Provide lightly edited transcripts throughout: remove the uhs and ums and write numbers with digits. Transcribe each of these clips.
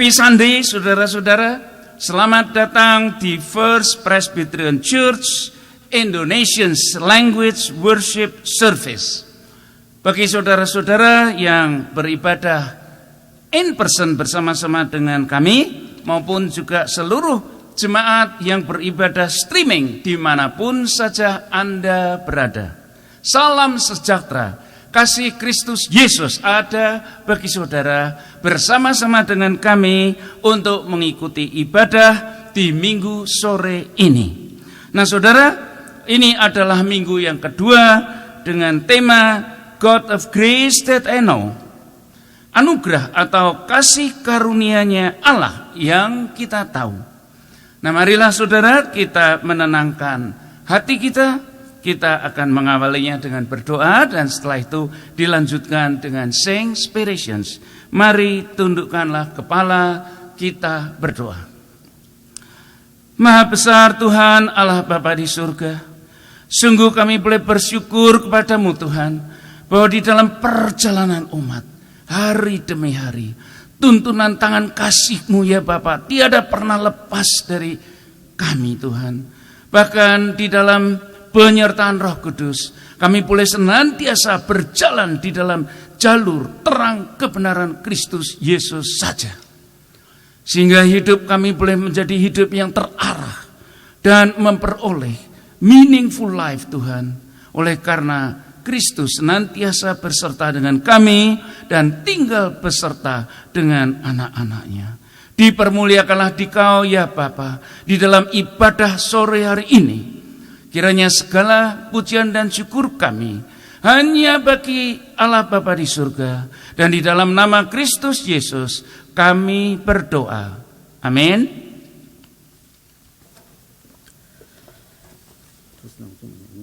Happy Sunday, saudara-saudara. Selamat datang di First Presbyterian Church Indonesian's Language Worship Service. Bagi saudara-saudara yang beribadah in person bersama-sama dengan kami, maupun juga seluruh jemaat yang beribadah streaming dimanapun saja Anda berada. Salam sejahtera, kasih Kristus Yesus ada bagi saudara bersama-sama dengan kami untuk mengikuti ibadah di minggu sore ini. Nah saudara, ini adalah minggu yang kedua dengan tema God of Grace That I Know. Anugerah atau kasih karunia-Nya Allah yang kita tahu. Nah marilah saudara kita menenangkan hati kita. Kita akan mengawalinya dengan berdoa dan setelah itu dilanjutkan dengan Sing Spirations. Mari tundukkanlah kepala, kita berdoa. Maha besar Tuhan Allah Bapa di surga, sungguh kami boleh bersyukur kepadamu Tuhan, bahwa di dalam perjalanan umat, hari demi hari, tuntunan tangan kasih-Mu ya Bapa tiada pernah lepas dari kami Tuhan. Bahkan di dalam penyertaan Roh Kudus, kami boleh senantiasa berjalan di dalam jalur terang kebenaran Kristus Yesus saja. Sehingga hidup kami boleh menjadi hidup yang terarah dan memperoleh meaningful life Tuhan. Oleh karena Kristus senantiasa berserta dengan kami dan tinggal beserta dengan anak-anak-Nya. Dipermuliakanlah Dikau ya Bapa di dalam ibadah sore hari ini. Kiranya segala pujian dan syukur kami hanya bagi Allah Bapa di surga. Dan di dalam nama Kristus Yesus kami berdoa. Amin.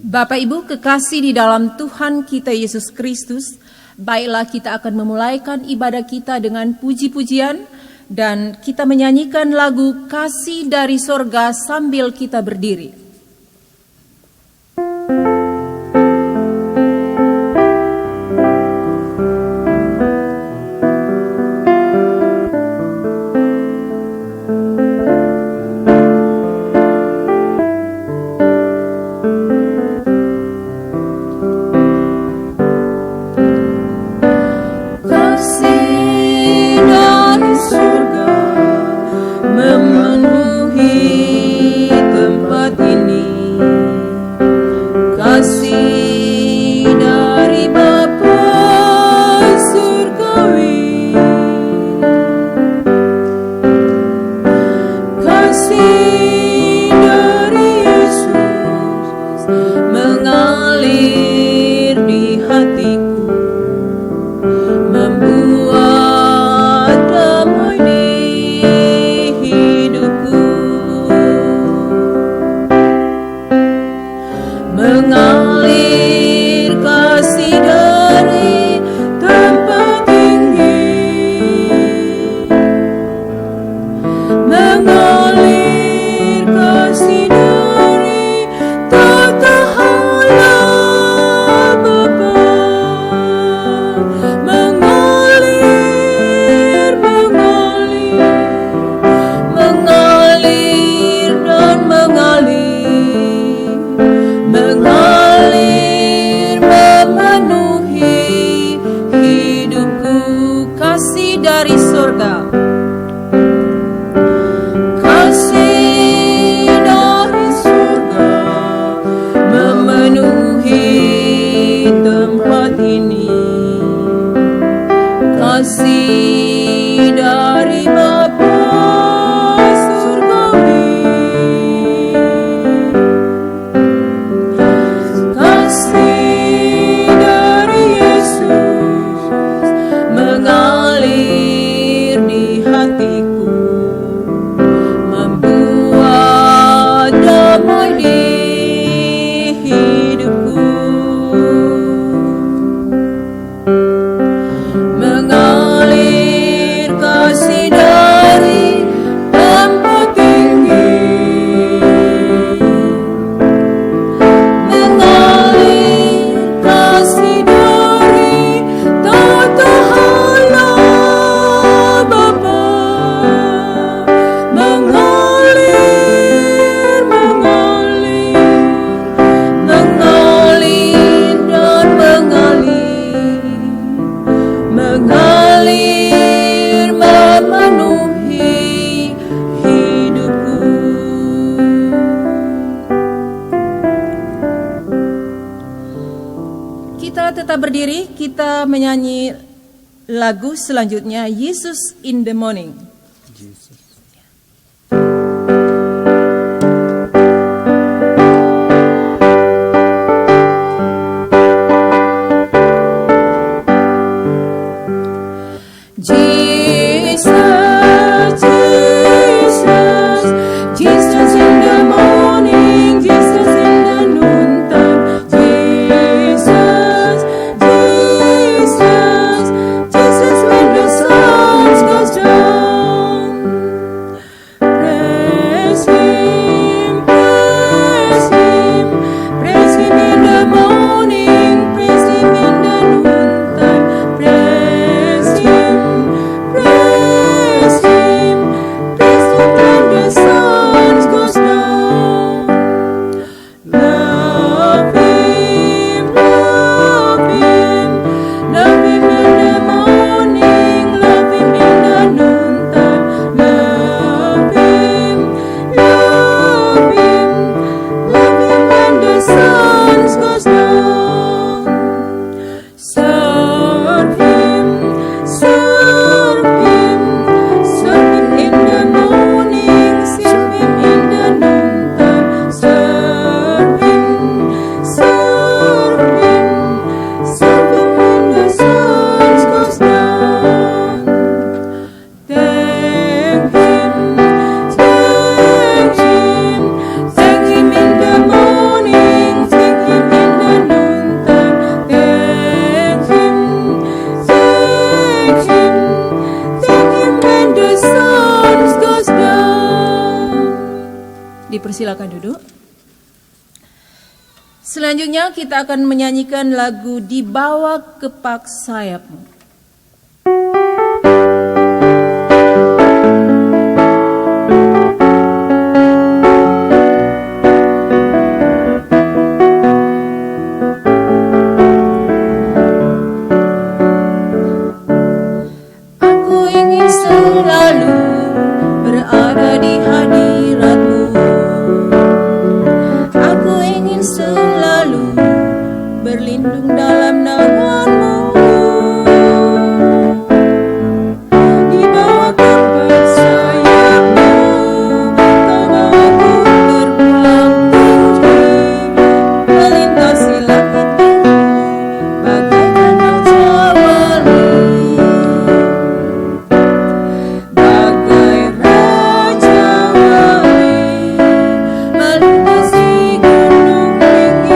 Bapak Ibu kekasih di dalam Tuhan kita Yesus Kristus, baiklah kita akan memulaikan ibadah kita dengan puji-pujian. Dan kita menyanyikan lagu Kasih dari Sorga sambil kita berdiri. Memenuhi tempat ini. tetap berdiri, kita menyanyi lagu selanjutnya, Jesus in the Morning. Dipersilakan duduk. Selanjutnya kita akan menyanyikan lagu Dibawa Kepak Sayapmu. Aku ingin selalu berada di hadirat-Mu. Aku ingin selalu berlindung dalam naungan-Mu. Di bawah kepak sayap-Mu, Kau bawaku terbang tinggi, melintasi langit biru, bagaikan raja wali. Bagai raja wali, melintasi gunung tinggi.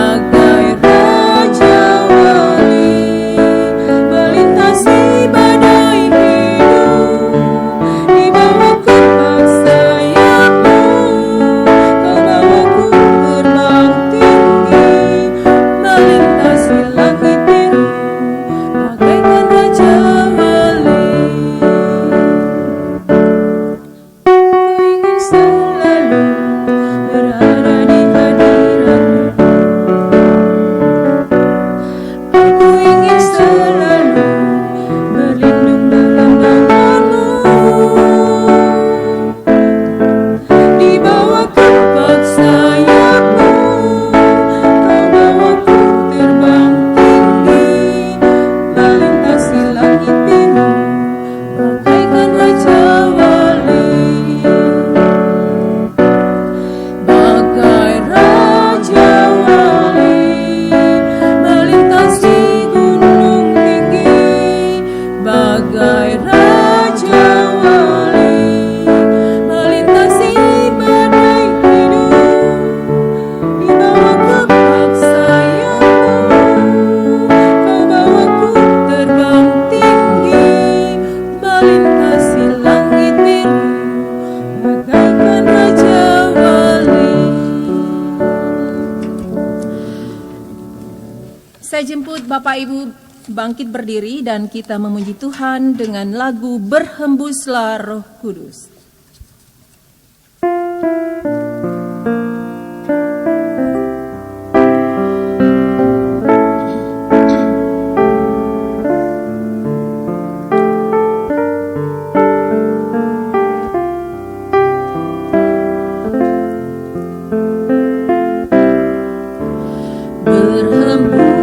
Bagai raja wali, melintasi badai hidup. Di bawah kepak sayap-Mu, Kau bawaku terbang tinggi, melintasi langit biru, bagaikan raja wali. Ku ingin selalu berada di hadirat-Mu. Aku ingin selalu berlindung dalam naungan-Mu. Di bawah kepak sayap-Mu, Kau bawaku terbang tinggi, melintasi langit biru, bagaikan raja wali. Bagai raja wali, melintasi gunung tinggi. Bagai raja wali, melintasi badai hidup. Di bawah kepak sayap-Mu, Kau bawaku terbang tinggi, melintasi langit biru, bagaikan raja wali. Saya jemput Bapak Ibu bangkit berdiri dan kita memuji Tuhan dengan lagu Berhembuslah Roh Kudus. Berhembus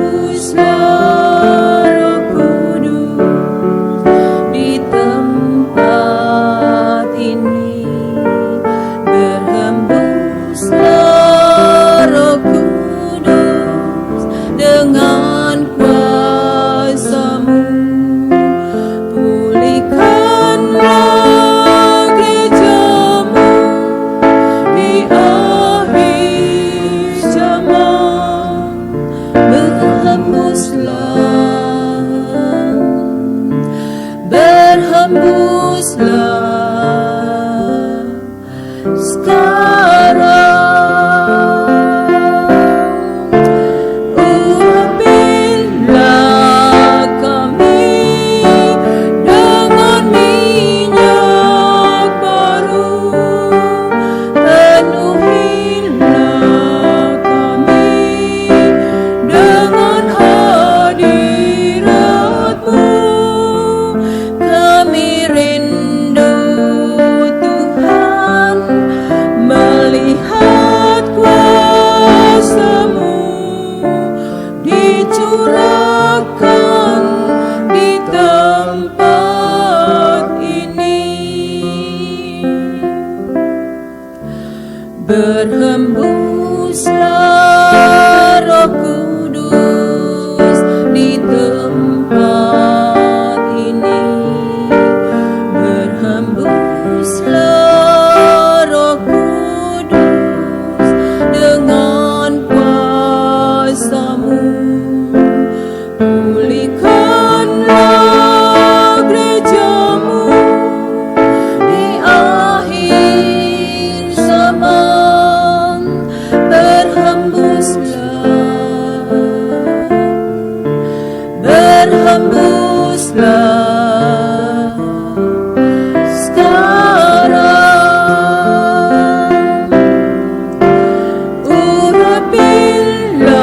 Berhembuslah Roh Kudus di tempat ini. Berhembuslah Roh Kudus dengan kuasa-Mu. Pulihkanlah gereja-Mu di akhir zaman. Berhembuslah sekarang. Urapilah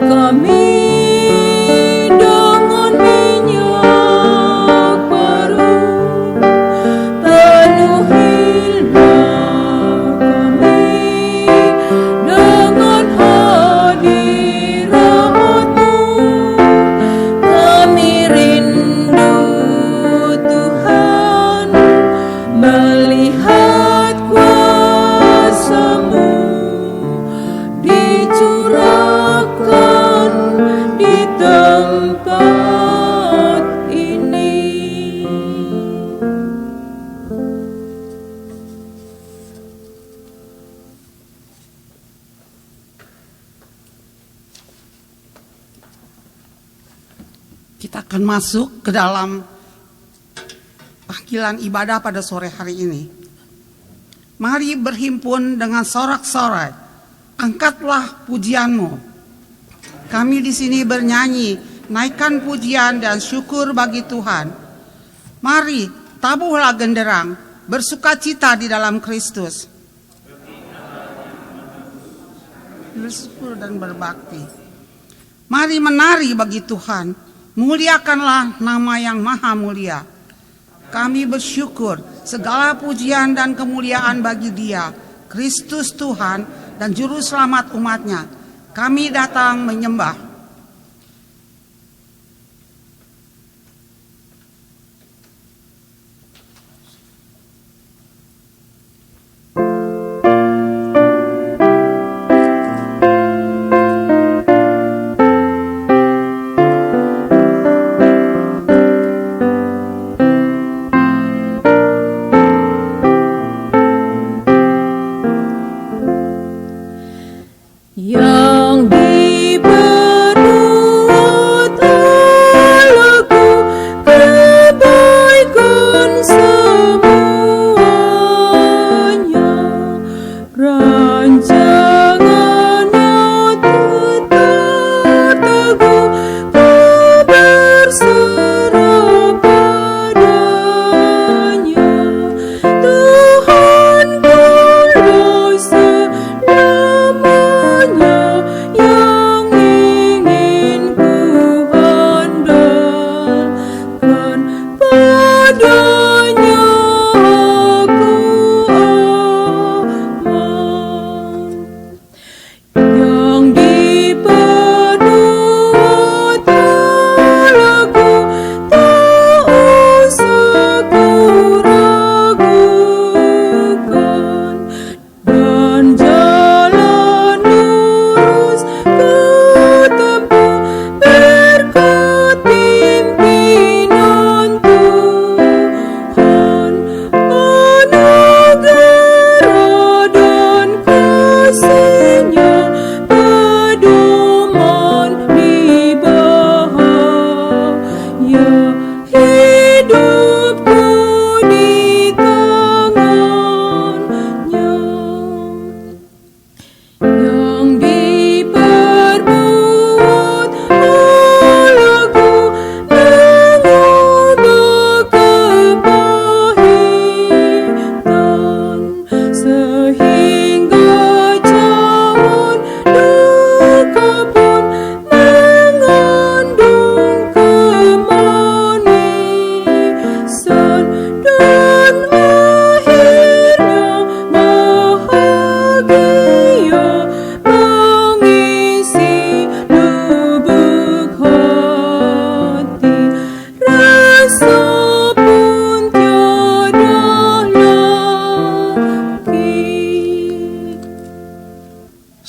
kami dengan minyak baru. Penuhilah kami dengan hadirat-Mu. Kami rindu Tuhan melihat kuasa-Mu dicurahkan di tempat ini. Kita akan masuk ke dalam panggilan ibadah pada sore hari ini. Mari berhimpun dengan sorak-sorai. Angkatlah pujian-Mu. Kami di sini bernyanyi, naikkan pujian dan syukur bagi Tuhan. Mari tabuhlah genderang, bersukacita di dalam Kristus. Bersyukur dan berbakti. Mari menari bagi Tuhan. Muliakanlah nama yang maha mulia. Kami bersyukur segala pujian dan kemuliaan bagi Dia, Kristus Tuhan dan Juru Selamat umatnya. Kami datang menyembah. Yang diberi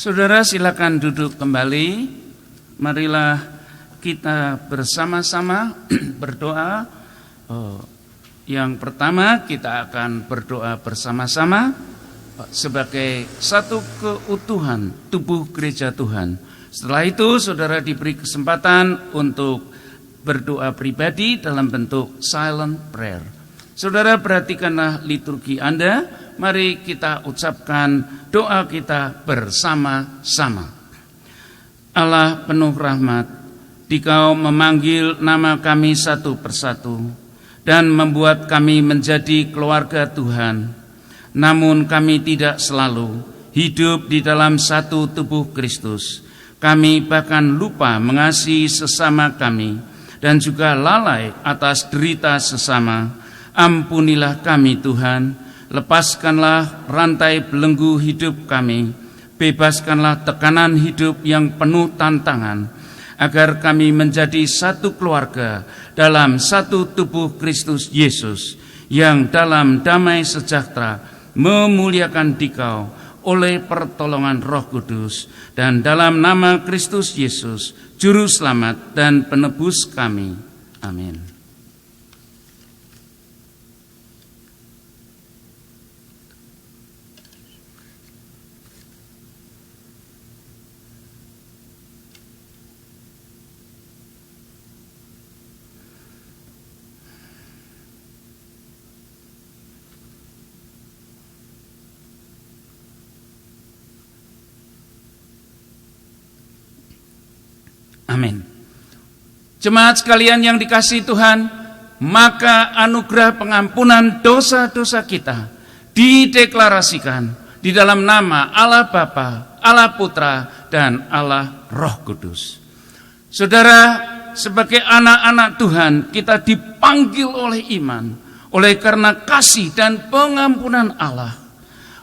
Saudara silakan duduk kembali. Marilah kita bersama-sama berdoa. Yang pertama kita akan berdoa bersama-sama sebagai satu keutuhan tubuh gereja Tuhan. Setelah itu saudara diberi kesempatan untuk berdoa pribadi dalam bentuk silent prayer. Saudara perhatikanlah liturgi Anda. Mari kita ucapkan doa kita bersama-sama. Allah penuh rahmat, Dikau memanggil nama kami satu persatu dan membuat kami menjadi keluarga Tuhan. Namun kami tidak selalu hidup di dalam satu tubuh Kristus. Kami bahkan lupa mengasihi sesama kami dan juga lalai atas derita sesama. Ampunilah kami Tuhan, lepaskanlah rantai belenggu hidup kami, bebaskanlah tekanan hidup yang penuh tantangan, agar kami menjadi satu keluarga dalam satu tubuh Kristus Yesus, yang dalam damai sejahtera memuliakan Dikau oleh pertolongan Roh Kudus, dan dalam nama Kristus Yesus, Juru Selamat dan Penebus kami. Amin. Amin. Jemaat sekalian yang dikasihi Tuhan, maka anugerah pengampunan dosa-dosa kita dideklarasikan di dalam nama Allah Bapa, Allah Putra, dan Allah Roh Kudus. Saudara, sebagai anak-anak Tuhan, kita dipanggil oleh iman, oleh karena kasih dan pengampunan Allah.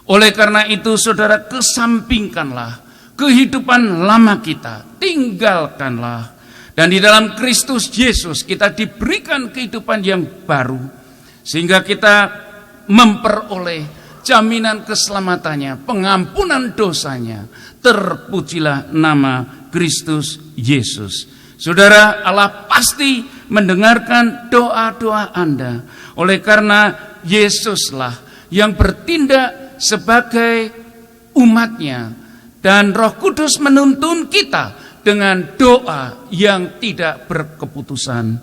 Oleh karena itu, saudara, kesampingkanlah kehidupan lama kita, tinggalkanlah. Dan di dalam Kristus Yesus kita diberikan kehidupan yang baru, sehingga kita memperoleh jaminan keselamatannya, pengampunan dosanya. Terpujilah nama Kristus Yesus. Saudara, Allah pasti mendengarkan doa-doa Anda. Oleh karena Yesuslah yang bertindak sebagai umatnya, dan Roh Kudus menuntun kita dengan doa yang tidak berkeputusan.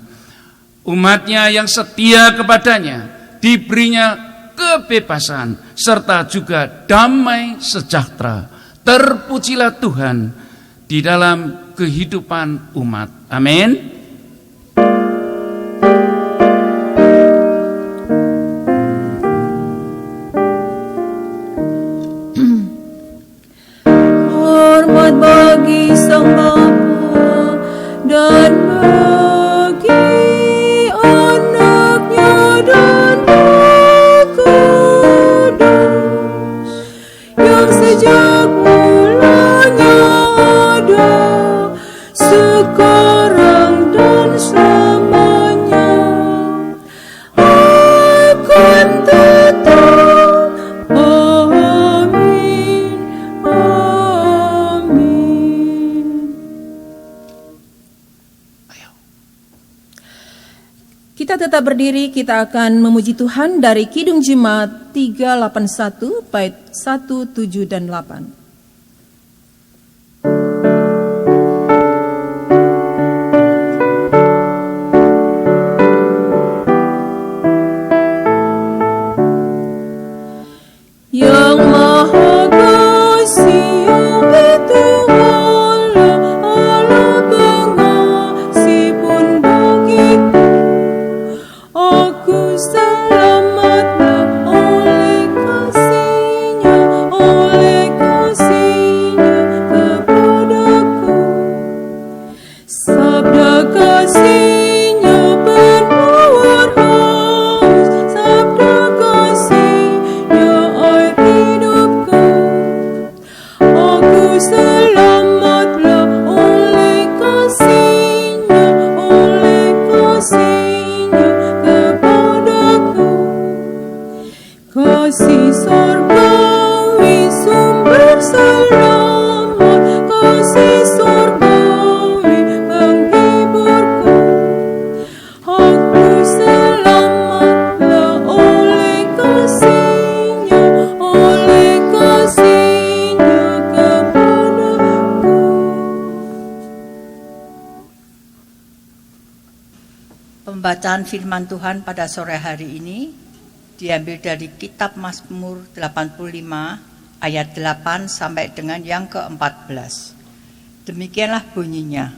Umatnya yang setia kepadanya diberinya kebebasan serta juga damai sejahtera. Terpujilah Tuhan di dalam kehidupan umat. Amin. Tetap berdiri, kita akan memuji Tuhan dari Kidung Jemaat 381 bait 1, 7, dan 8. Yang Maha Kasih, yang itu Allah pengasih pun bagiku. Aku selamatlah oleh kasih-Nya kepadaku. Sabda kasih-Nya penawar haus, sabda kasih-Nya air hidup Pembacaan firman Tuhan pada sore hari ini diambil dari kitab Mazmur 85 ayat 8 sampai dengan yang ke-14. Demikianlah bunyinya.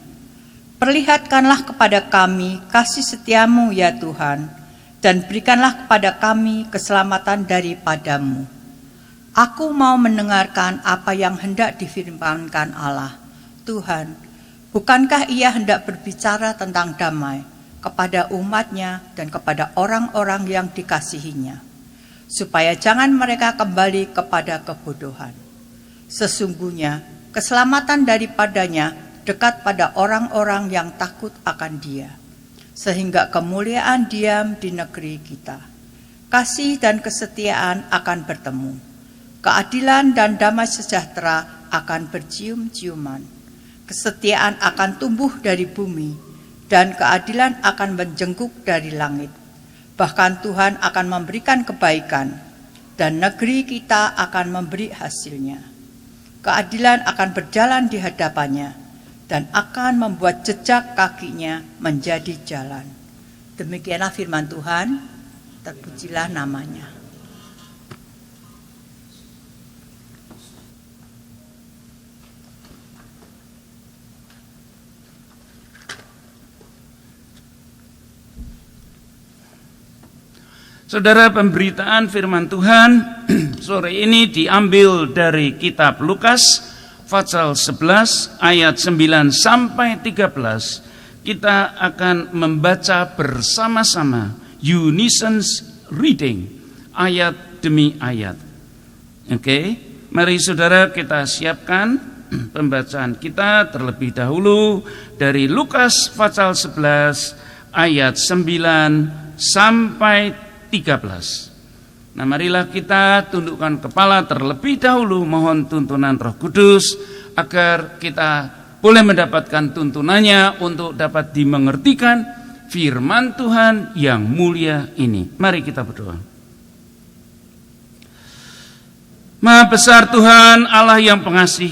Perlihatkanlah kepada kami kasih setiamu ya Tuhan, dan berikanlah kepada kami keselamatan daripadamu. Aku mau mendengarkan apa yang hendak difirmankan Allah. Tuhan, bukankah ia hendak berbicara tentang damai kepada umatnya dan kepada orang-orang yang dikasihinya, supaya jangan mereka kembali kepada kebodohan. Sesungguhnya keselamatan daripadanya dekat pada orang-orang yang takut akan Dia, sehingga kemuliaan diam di negeri kita. Kasih dan kesetiaan akan bertemu, keadilan dan damai sejahtera akan bercium-ciuman. Kesetiaan akan tumbuh dari bumi, dan keadilan akan menjengkuk dari langit. Bahkan Tuhan akan memberikan kebaikan, dan negeri kita akan memberi hasilnya. Keadilan akan berjalan di hadapannya, dan akan membuat jejak kakinya menjadi jalan. Demikianlah firman Tuhan, terpujilah namanya. Saudara, pemberitaan firman Tuhan sore ini diambil dari kitab Lukas pasal 11 ayat 9 sampai 13. Kita akan membaca bersama-sama unison reading ayat demi ayat. Oke, mari saudara kita siapkan pembacaan kita terlebih dahulu dari Lukas pasal 11 ayat 9 sampai 13. Nah, marilah kita tundukkan kepala terlebih dahulu, mohon tuntunan Roh Kudus agar kita boleh mendapatkan tuntunannya untuk dapat dimengertikan firman Tuhan yang mulia ini. Mari kita berdoa. Maha besar Tuhan Allah yang pengasih,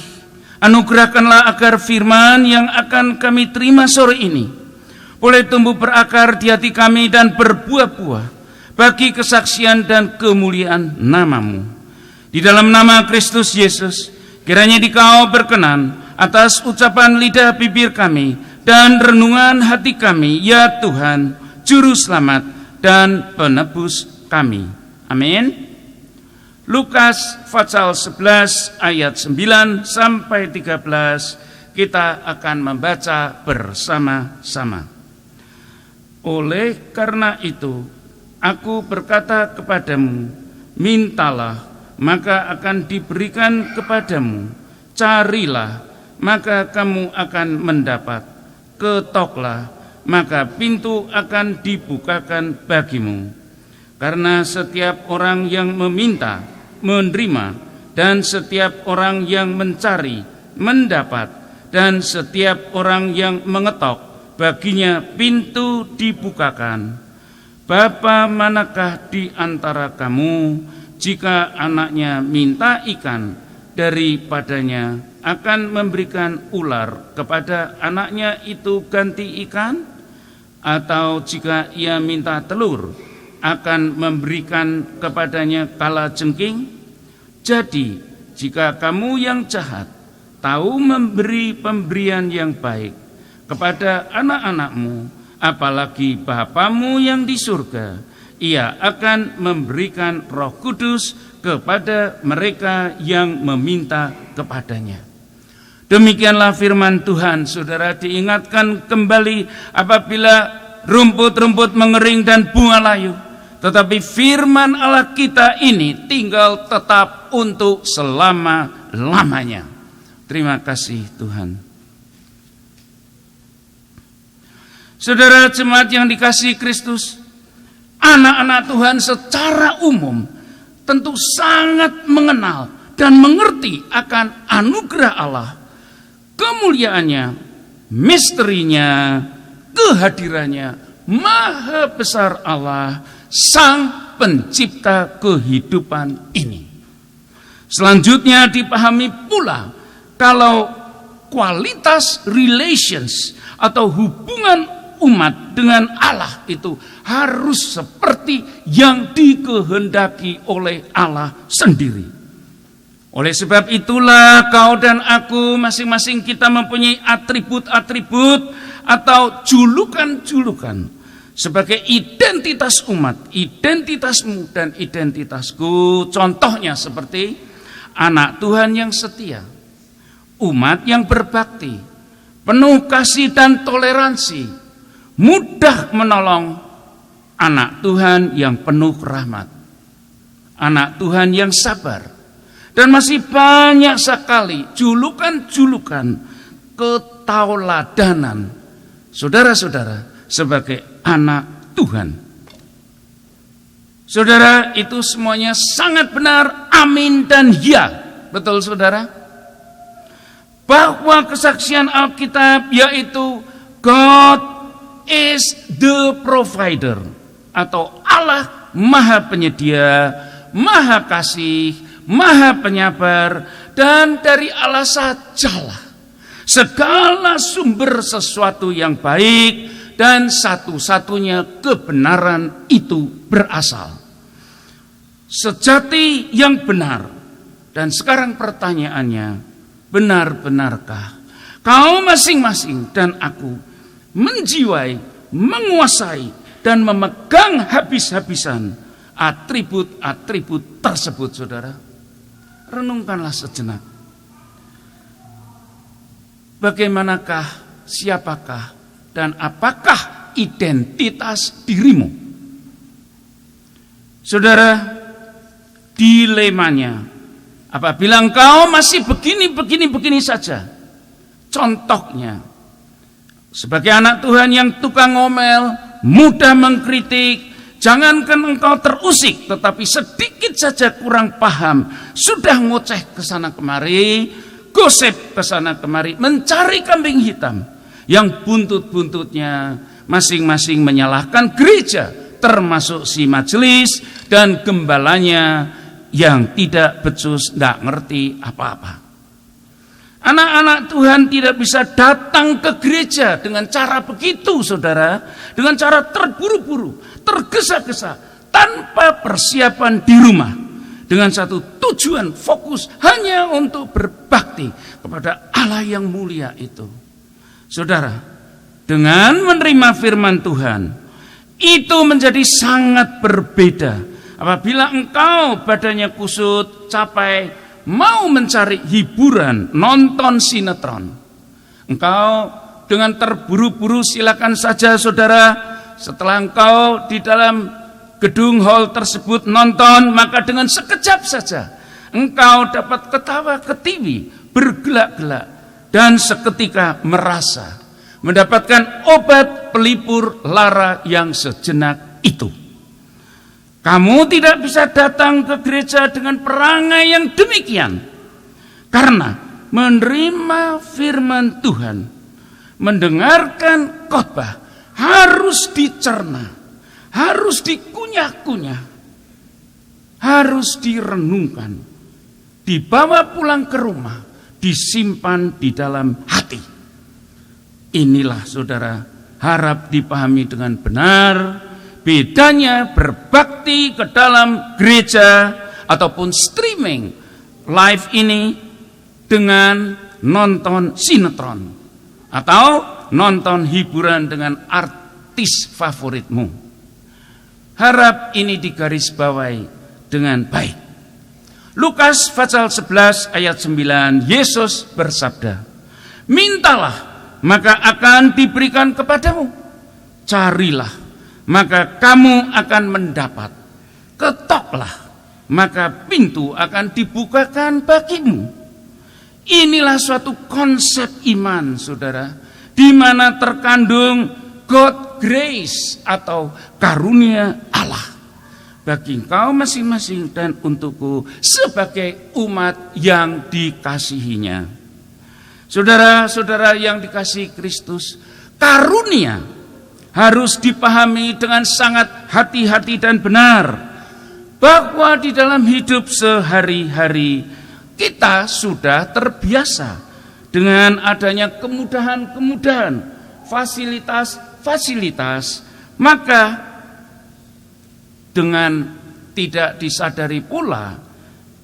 anugerahkanlah agar firman yang akan kami terima sore ini boleh tumbuh berakar di hati kami dan berbuah-buah bagi kesaksian dan kemuliaan nama-Mu. Di dalam nama Kristus Yesus, kiranya Dikau berkenan atas ucapan lidah bibir kami dan renungan hati kami, ya Tuhan, Juru Selamat dan Penebus kami. Amin. Lukas pasal 11 ayat 9 sampai 13 kita akan membaca bersama-sama. Oleh karena itu, Aku berkata kepadamu, mintalah, maka akan diberikan kepadamu. Carilah, maka kamu akan mendapat. Ketoklah, maka pintu akan dibukakan bagimu. Karena setiap orang yang meminta, menerima, dan setiap orang yang mencari, mendapat, dan setiap orang yang mengetok, baginya pintu dibukakan. Bapa manakah di antara kamu, jika anaknya minta ikan, daripadanya akan memberikan ular kepada anaknya itu ganti ikan? Atau jika ia minta telur, akan memberikan kepadanya kalajengking? Jadi, jika kamu yang jahat tahu memberi pemberian yang baik kepada anak-anakmu, apalagi Bapamu yang di surga, Ia akan memberikan Roh Kudus kepada mereka yang meminta kepadanya. Demikianlah firman Tuhan. Saudara, diingatkan kembali apabila rumput-rumput mengering dan bunga layu, tetapi firman Allah kita ini tinggal tetap untuk selama-lamanya. Terima kasih Tuhan. Saudara jemaat yang dikasihi Kristus, anak-anak Tuhan secara umum tentu sangat mengenal dan mengerti akan anugerah Allah, kemuliaannya, misterinya, kehadirannya, maha besar Allah, Sang Pencipta kehidupan ini. Selanjutnya dipahami pula kalau kualitas relations atau hubungan umat dengan Allah itu harus seperti yang dikehendaki oleh Allah sendiri. Oleh sebab itulah kau dan aku masing-masing kita mempunyai atribut-atribut atau julukan-julukan sebagai identitas umat, identitasmu dan identitasku. Contohnya seperti anak Tuhan yang setia, umat yang berbakti, penuh kasih dan toleransi, mudah menolong, anak Tuhan yang penuh rahmat, anak Tuhan yang sabar. Dan masih banyak sekali julukan-julukan ketauladanan saudara-saudara sebagai anak Tuhan. Saudara, itu semuanya sangat benar, amin dan ya. Betul saudara? Bahwa kesaksian Alkitab yaitu God is the provider, atau Allah Maha Penyedia, Maha Kasih, Maha Penyabar, dan dari Allah sajalah segala sumber sesuatu yang baik dan satu-satunya kebenaran itu berasal. Sejati yang benar. Dan sekarang pertanyaannya, benar-benarkah kau masing-masing dan aku menjiwai, menguasai, dan memegang habis-habisan atribut-atribut tersebut, saudara? Renungkanlah sejenak. Bagaimanakah, siapakah, dan apakah identitas dirimu? Saudara, dilemanya, apabila engkau masih begini saja, contohnya, sebagai anak Tuhan yang tukang ngomel, mudah mengkritik, jangankan engkau terusik, tetapi sedikit saja kurang paham, sudah ngoceh ke sana kemari, gosip ke sana kemari, mencari kambing hitam yang buntut-buntutnya masing-masing menyalahkan gereja, termasuk si majelis dan gembalanya yang tidak becus, tidak ngerti apa-apa. Anak-anak Tuhan tidak bisa datang ke gereja dengan cara begitu, saudara, dengan cara terburu-buru, tergesa-gesa, tanpa persiapan di rumah, dengan satu tujuan fokus hanya untuk berbakti kepada Allah yang mulia itu. Saudara, dengan menerima firman Tuhan, itu menjadi sangat berbeda apabila engkau badannya kusut, capai, mau mencari hiburan, nonton sinetron. Engkau dengan terburu-buru silakan saja, saudara. Setelah engkau di dalam gedung hall tersebut nonton, maka dengan sekejap saja engkau dapat ketawa ketiwi, bergelak-gelak, dan seketika merasa mendapatkan obat pelipur lara yang sejenak itu. Kamu tidak bisa datang ke gereja dengan perangai yang demikian, karena menerima firman Tuhan, mendengarkan khotbah harus dicerna, harus dikunyah-kunyah, harus direnungkan, dibawa pulang ke rumah, disimpan di dalam hati. Inilah, saudara, harap dipahami dengan benar bedanya berbakti ke dalam gereja ataupun streaming live ini dengan nonton sinetron atau nonton hiburan dengan artis favoritmu. Harap ini digarisbawahi dengan baik. Lukas pasal 11 ayat 9, Yesus bersabda, mintalah maka akan diberikan kepadamu, carilah maka kamu akan mendapat, ketoklah maka pintu akan dibukakan bagimu. Inilah suatu konsep iman, saudara, di mana terkandung God grace atau karunia Allah bagi engkau masing-masing dan untukku sebagai umat yang dikasihinya. Saudara-saudara yang dikasihi Kristus, karunia harus dipahami dengan sangat hati-hati dan benar, bahwa di dalam hidup sehari-hari kita sudah terbiasa dengan adanya kemudahan-kemudahan, fasilitas, maka dengan tidak disadari pula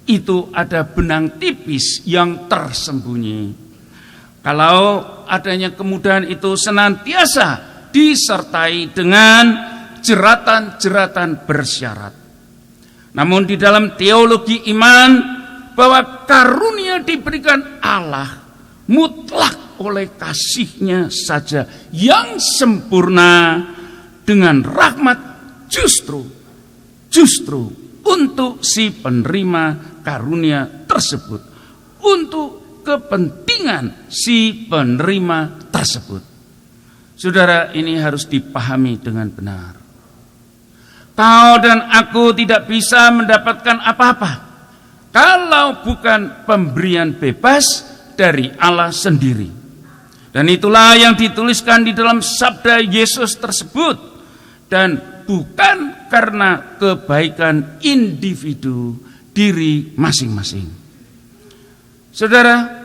itu ada benang tipis yang tersembunyi. Kalau adanya kemudahan itu senantiasa disertai dengan jeratan-jeratan bersyarat. Namun di dalam teologi iman bahwa karunia diberikan Allah mutlak oleh kasih-Nya saja yang sempurna dengan rahmat justru untuk si penerima karunia tersebut, untuk kepentingan si penerima tersebut. Saudara, ini harus dipahami dengan benar. Kau dan aku tidak bisa mendapatkan apa-apa kalau bukan pemberian bebas dari Allah sendiri. Dan itulah yang dituliskan di dalam sabda Yesus tersebut. Dan bukan karena kebaikan individu diri masing-masing. Saudara,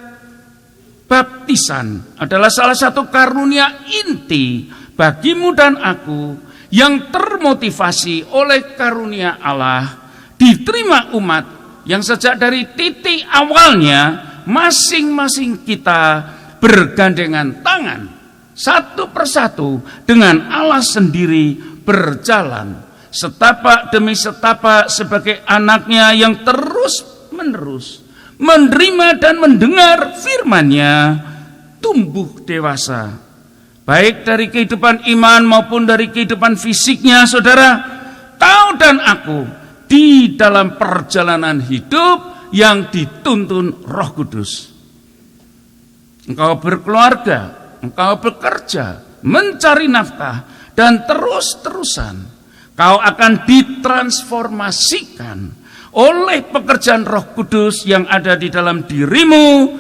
baptisan adalah salah satu karunia inti bagimu dan aku yang termotivasi oleh karunia Allah, diterima umat yang sejak dari titik awalnya masing-masing kita bergandengan tangan satu persatu dengan Allah sendiri, berjalan setapak demi setapak sebagai anaknya yang terus-menerus menerima dan mendengar firman-Nya, tumbuh dewasa, baik dari kehidupan iman maupun dari kehidupan fisiknya. Saudara, kau dan aku di dalam perjalanan hidup yang dituntun Roh Kudus. Engkau berkeluarga, engkau bekerja, mencari nafkah, dan terus-terusan kau akan ditransformasikan oleh pekerjaan Roh Kudus yang ada di dalam dirimu,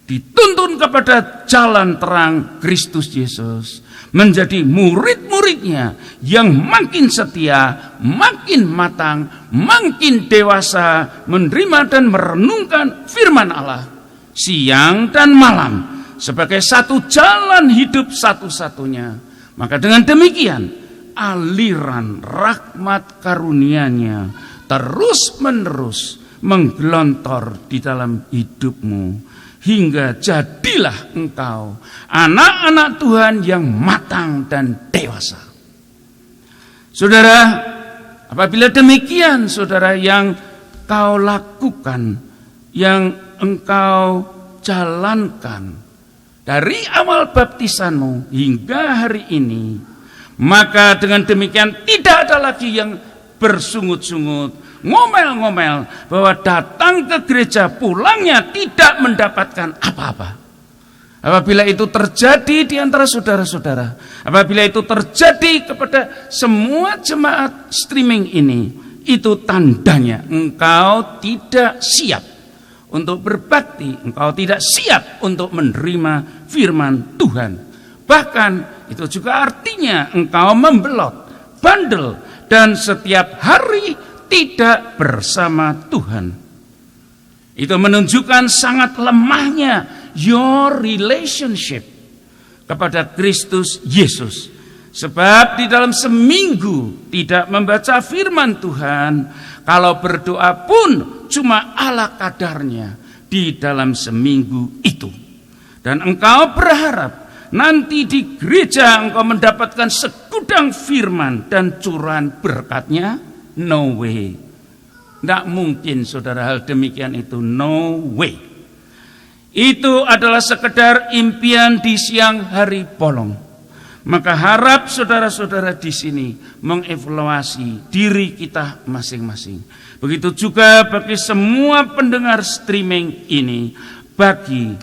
dituntun kepada jalan terang Kristus Yesus, menjadi murid-muridnya yang makin setia, makin matang, makin dewasa, menerima dan merenungkan firman Allah siang dan malam sebagai satu jalan hidup satu-satunya. Maka dengan demikian aliran rahmat karunia-Nya terus-menerus menggelontor di dalam hidupmu, hingga jadilah engkau anak-anak Tuhan yang matang dan dewasa. Saudara, apabila demikian, saudara, yang kau lakukan, yang engkau jalankan dari awal baptisanmu hingga hari ini, maka dengan demikian tidak ada lagi yang bersungut-sungut, ngomel-ngomel bahwa datang ke gereja pulangnya tidak mendapatkan apa-apa. Apabila itu terjadi di antara saudara-saudara, apabila itu terjadi kepada semua jemaat streaming ini, itu tandanya engkau tidak siap untuk berbakti, engkau tidak siap untuk menerima firman Tuhan. Bahkan itu juga artinya engkau membelot, bandel, dan setiap hari tidak bersama Tuhan. Itu menunjukkan sangat lemahnya your relationship kepada Kristus Yesus. Sebab di dalam seminggu tidak membaca firman Tuhan, kalau berdoa pun cuma ala kadarnya di dalam seminggu itu. Dan engkau berharap nanti di gereja engkau mendapatkan segudang firman dan curahan berkat-Nya? No way. Tidak mungkin, saudara, hal demikian itu. No way. Itu adalah sekedar impian di siang hari bolong. Maka harap saudara-saudara di sini mengevaluasi diri kita masing-masing. Begitu juga bagi semua pendengar streaming ini, bagi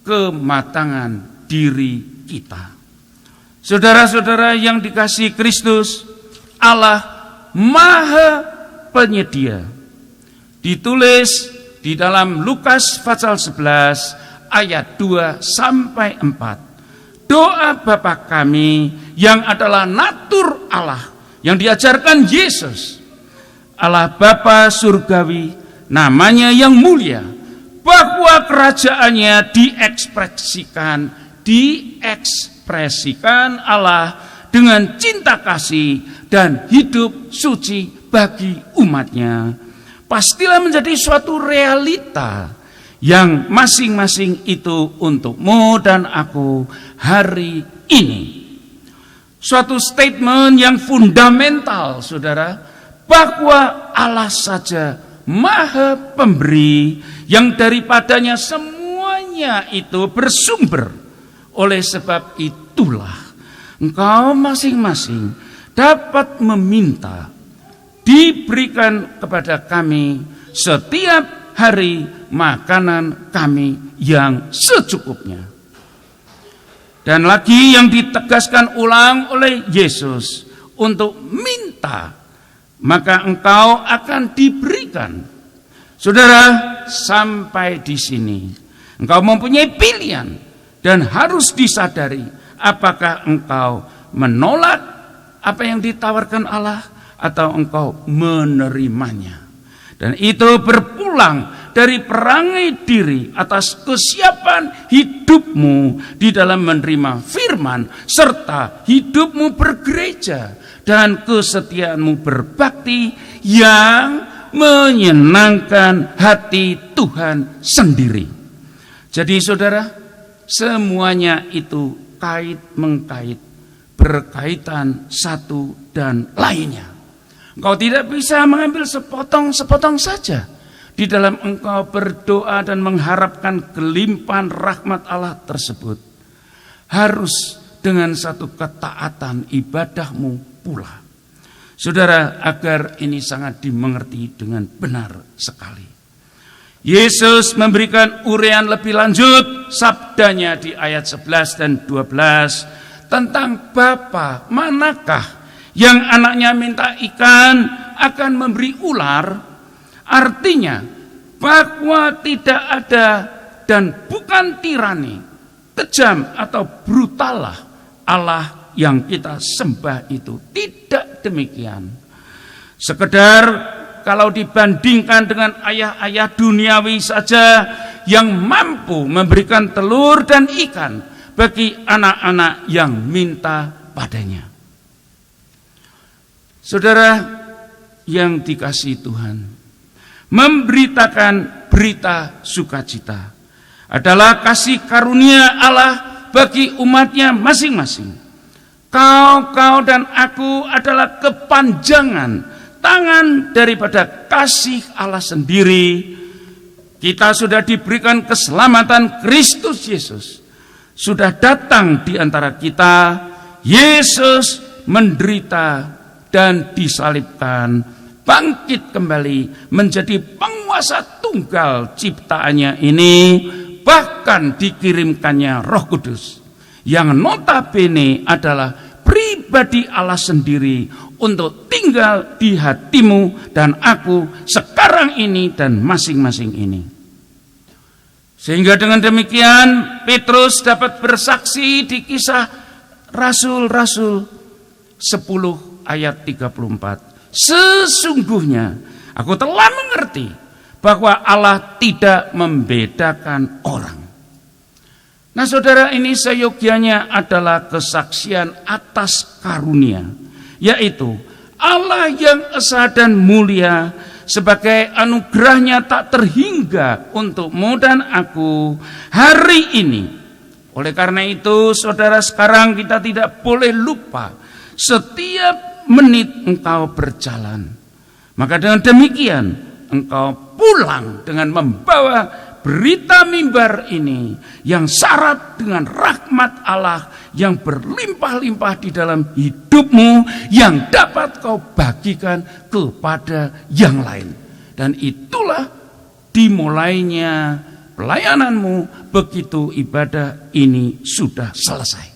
kematangan diri kita. Saudara-saudara yang dikasihi Kristus, Allah Maha Penyedia. Ditulis di dalam Lukas pasal 11 ayat 2 sampai 4. Doa Bapa kami yang adalah natur Allah yang diajarkan Yesus. Allah Bapa surgawi, namanya yang mulia, bahwa kerajaannya diekspresikan mengekspresikan Allah dengan cinta kasih dan hidup suci bagi umatnya, pastilah menjadi suatu realita yang masing-masing itu untukmu dan aku hari ini. Suatu statement yang fundamental, saudara, bahwa Allah saja Maha Pemberi, yang daripadanya semuanya itu bersumber. Oleh sebab itulah engkau masing-masing dapat meminta diberikan kepada kami setiap hari makanan kami yang secukupnya. Dan lagi yang ditegaskan ulang oleh Yesus untuk minta, maka engkau akan diberikan. Saudara, sampai di sini engkau mempunyai pilihan dan harus disadari apakah engkau menolak apa yang ditawarkan Allah atau engkau menerimanya. Dan itu berpulang dari perangai diri atas kesiapan hidupmu di dalam menerima firman serta hidupmu bergereja dan kesetiaanmu berbakti yang menyenangkan hati Tuhan sendiri. Jadi saudara, semuanya itu kait-mengkait, berkaitan satu dan lainnya. Engkau tidak bisa mengambil sepotong-sepotong saja di dalam engkau berdoa dan mengharapkan kelimpahan rahmat Allah tersebut. Harus dengan satu ketaatan ibadahmu pula. Saudara, agar ini sangat dimengerti dengan benar sekali. Yesus memberikan uraian lebih lanjut sabdanya di ayat 11 dan 12 tentang Bapa manakah yang anaknya minta ikan akan memberi ular. Artinya bahwa tidak ada dan bukan tirani, kejam atau brutallah Allah yang kita sembah itu. Tidak demikian. Sekedar kalau dibandingkan dengan ayah-ayah duniawi saja yang mampu memberikan telur dan ikan bagi anak-anak yang minta padanya. Saudara yang dikasihi Tuhan, memberitakan berita sukacita adalah kasih karunia Allah bagi umatnya masing-masing. Kau dan aku adalah kepanjangan tangan daripada kasih Allah sendiri. Kita sudah diberikan keselamatan Kristus Yesus. Sudah datang di antara kita. Yesus menderita dan disalibkan, bangkit kembali menjadi penguasa tunggal ciptaannya ini, bahkan dikirimkannya Roh Kudus yang notabene adalah pribadi Allah sendiri untuk tinggal di hatimu dan aku sekarang ini dan masing-masing ini. Sehingga dengan demikian Petrus dapat bersaksi di Kisah Rasul-Rasul 10 ayat 34. Sesungguhnya aku telah mengerti bahwa Allah tidak membedakan orang. Nah saudara, ini seyogianya adalah kesaksian atas karunia, yaitu Allah yang esa dan mulia sebagai anugerahnya tak terhingga untukmu dan aku hari ini. Oleh karena itu saudara, sekarang kita tidak boleh lupa setiap menit engkau berjalan, maka dengan demikian engkau pulang dengan membawa berita mimbar ini yang syarat dengan rahmat Allah yang berlimpah-limpah di dalam hidupmu yang dapat kau bagikan kepada yang lain. Dan itulah dimulainya pelayananmu begitu ibadah ini sudah selesai.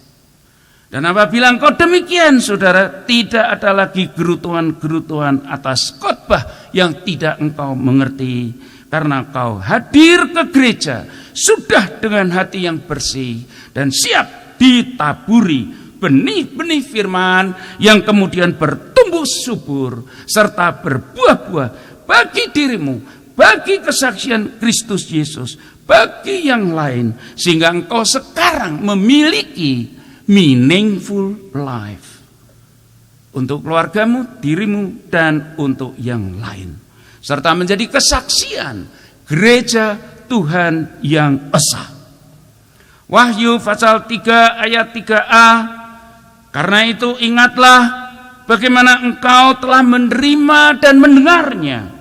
Dan apabila engkau demikian, saudara, tidak ada lagi gerutuan-gerutuan atas khotbah yang tidak engkau mengerti. Karena engkau hadir ke gereja sudah dengan hati yang bersih dan siap ditaburi benih-benih firman yang kemudian bertumbuh subur serta berbuah-buah bagi dirimu, bagi kesaksian Kristus Yesus, bagi yang lain, sehingga engkau sekarang memiliki meaningful life. Untuk keluargamu, dirimu, dan untuk yang lain. Serta menjadi kesaksian gereja Tuhan yang esa. Wahyu pasal 3 ayat 3a, karena itu ingatlah bagaimana engkau telah menerima dan mendengarnya.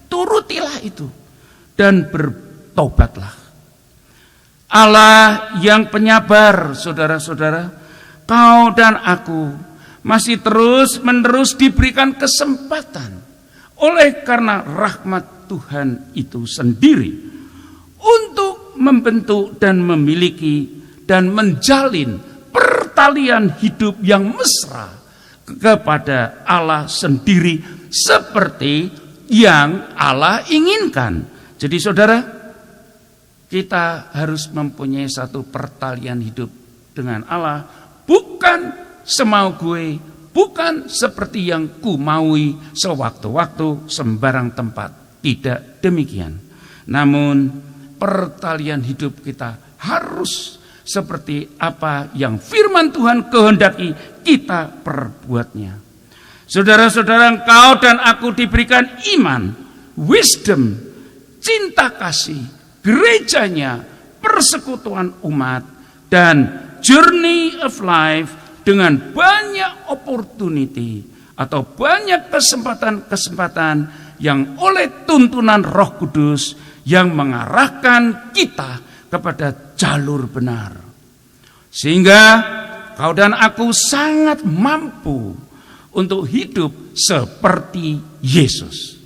Turutilah itu dan bertobatlah. Allah yang penyabar, saudara-saudara, kau dan aku masih terus-menerus diberikan kesempatan oleh karena rahmat Tuhan itu sendiri untuk membentuk dan memiliki dan menjalin pertalian hidup yang mesra kepada Allah sendiri seperti yang Allah inginkan. Jadi saudara, kita harus mempunyai satu pertalian hidup dengan Allah, bukan semau gue, bukan seperti yang ku maui sewaktu-waktu sembarang tempat. Tidak demikian. Namun pertalian hidup kita harus seperti apa yang firman Tuhan kehendaki kita perbuatnya. Saudara-saudara, engkau dan aku diberikan iman, wisdom, cinta kasih, gerejanya, persekutuan umat, dan journey of life dengan banyak opportunity atau banyak kesempatan-kesempatan yang oleh tuntunan Roh Kudus yang mengarahkan kita kepada jalur benar. Sehingga kau dan aku sangat mampu untuk hidup seperti Yesus.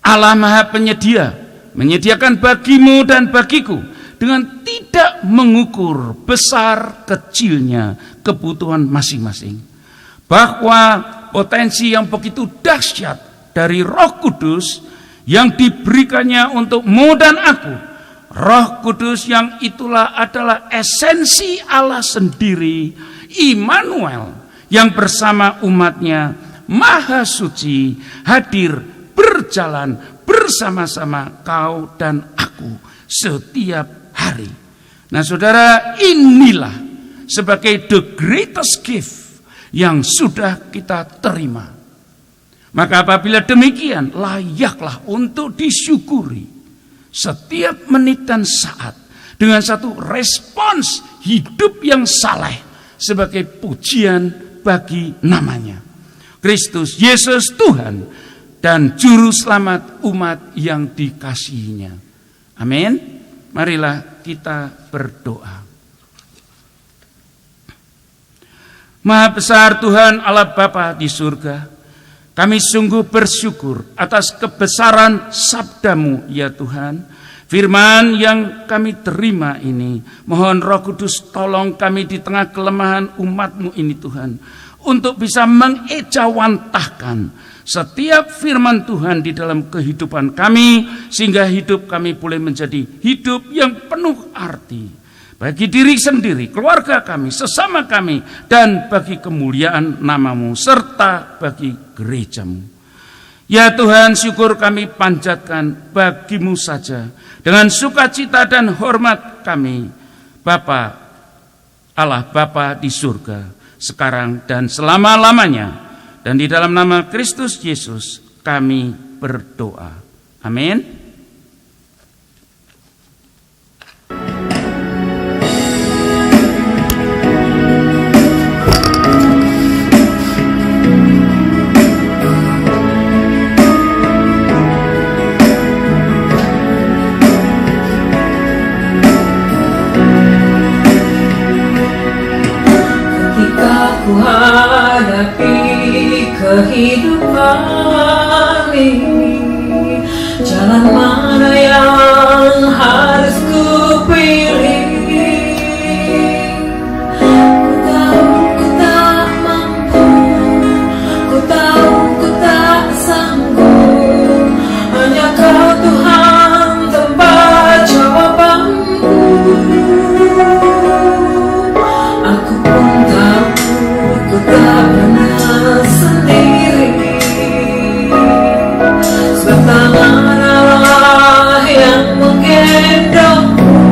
Allah Maha Penyedia menyediakan bagimu dan bagiku dengan tidak mengukur besar kecilnya kebutuhan masing-masing. Bahwa potensi yang begitu dahsyat dari Roh Kudus yang diberikannya untukmu dan aku, Roh Kudus yang itulah adalah esensi Allah sendiri, Immanuel, yang bersama umatnya Maha Suci hadir berjalan bersama-sama kau dan aku setiap hari. Nah saudara, inilah sebagai the greatest gift yang sudah kita terima. Maka apabila demikian, layaklah untuk disyukuri setiap menit dan saat dengan satu respons hidup yang saleh sebagai pujian bagi namanya. Kristus Yesus Tuhan dan Juru Selamat umat yang dikasihinya. Amin. Marilah kita berdoa. Maha besar Tuhan Allah Bapa di surga, kami sungguh bersyukur atas kebesaran sabda-Mu ya Tuhan. Firman yang kami terima ini, mohon Roh Kudus tolong kami di tengah kelemahan umat-Mu ini Tuhan, untuk bisa mengejawantahkan setiap firman Tuhan di dalam kehidupan kami, sehingga hidup kami boleh menjadi hidup yang penuh arti bagi diri sendiri, keluarga kami, sesama kami, dan bagi kemuliaan nama-Mu serta bagi gereja-Mu. Ya Tuhan, syukur kami panjatkan bagi-Mu saja dengan sukacita dan hormat kami, Bapa, Allah Bapa di surga, sekarang dan selama-lamanya. Dan di dalam nama Kristus Yesus kami berdoa. Amin. Ku hadapi kehidupan ini, jalan mana yang harus ku pilih? Ku tahu ku tak mampu, ku tahu ku tak sanggup, hanya Kau Tuhan tempat jawabanku. Aku pun tahu ku tak pernah sendiri, sebab tangan Allah yang menggendongku.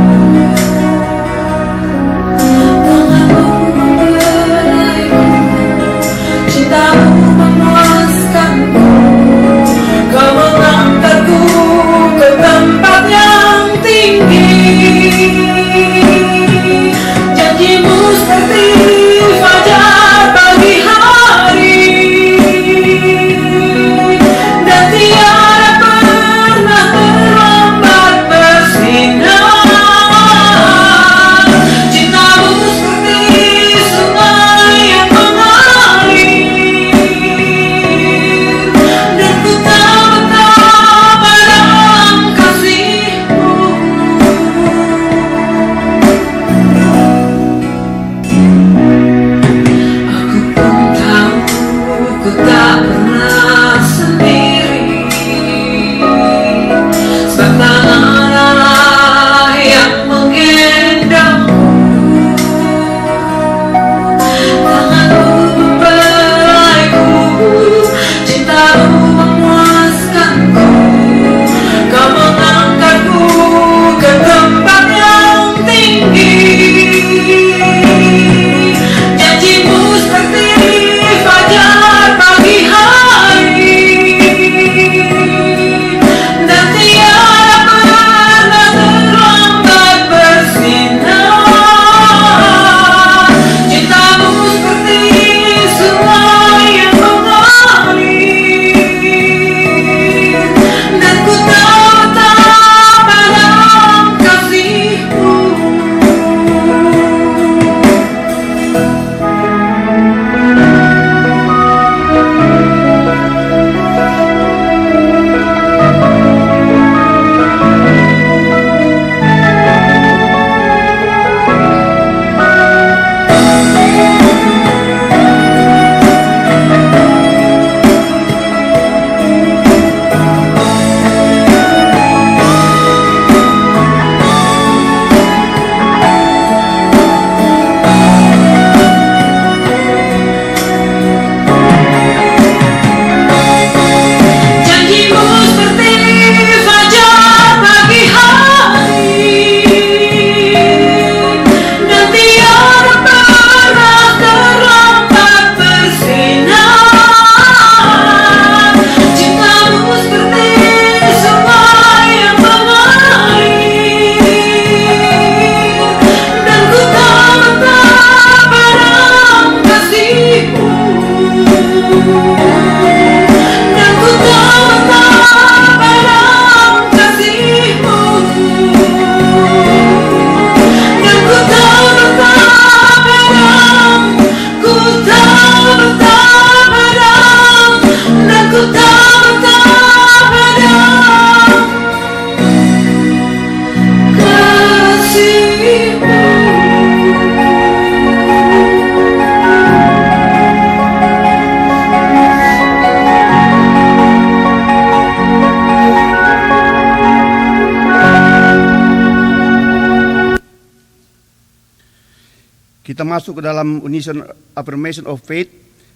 kita masuk ke dalam Unison Affirmation of Faith,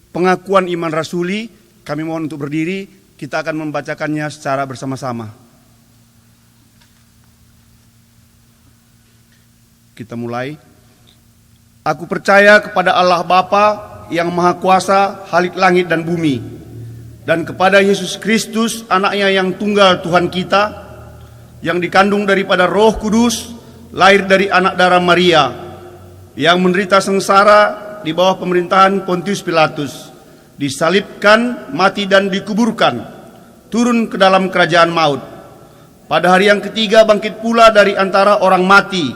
pengakuan iman rasuli. Kami mohon untuk berdiri, kita akan membacakannya secara bersama-sama. Kita mulai. Aku percaya kepada Allah Bapa yang Maha Kuasa, Halik langit dan bumi, dan kepada Yesus Kristus, anaknya yang tunggal Tuhan kita, yang dikandung daripada Roh Kudus, lahir dari anak darah Maria, yang menderita sengsara di bawah pemerintahan Pontius Pilatus, disalibkan, mati dan dikuburkan, turun ke dalam kerajaan maut. Pada hari yang ketiga bangkit pula dari antara orang mati,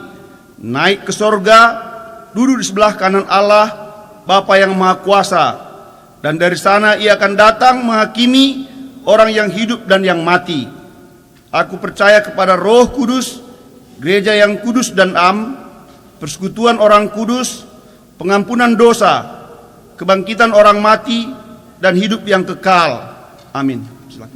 naik ke sorga, duduk di sebelah kanan Allah Bapa yang Maha Kuasa, dan dari sana ia akan datang menghakimi orang yang hidup dan yang mati. Aku percaya kepada Roh Kudus, gereja yang kudus dan am, persekutuan orang kudus, pengampunan dosa, kebangkitan orang mati, dan hidup yang kekal. Amin. Silakan.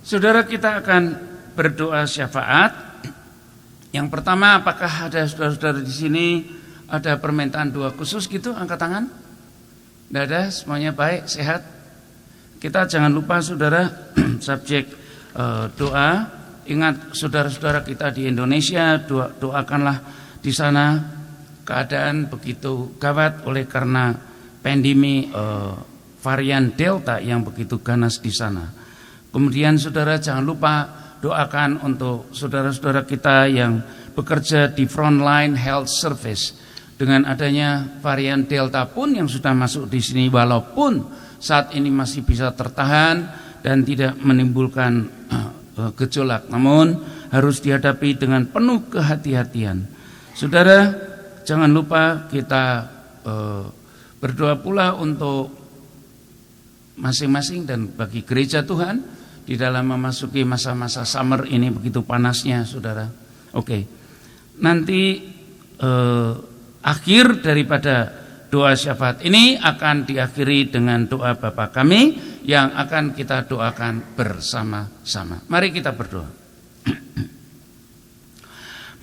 Saudara, kita akan berdoa syafaat. Yang pertama, apakah ada saudara-saudara di sini ada permintaan doa khusus gitu? Angkat tangan. Tidak ada, semuanya baik, sehat. Kita jangan lupa saudara, subjek doa. Ingat saudara-saudara kita di Indonesia, doakanlah di sana keadaan begitu gawat oleh karena pandemi varian Delta yang begitu ganas di sana. Kemudian saudara jangan lupa doakan untuk saudara-saudara kita yang bekerja di frontline health service. Dengan adanya varian Delta pun yang sudah masuk di sini, walaupun saat ini masih bisa tertahan dan tidak menimbulkan gejolak, namun harus dihadapi dengan penuh kehati-hatian. Saudara, jangan lupa kita berdoa pula untuk masing-masing dan bagi gereja Tuhan di dalam memasuki masa-masa summer ini begitu panasnya, saudara. Oke, nanti akhir daripada doa syafaat ini akan diakhiri dengan doa Bapa kami yang akan kita doakan bersama-sama. Mari kita berdoa.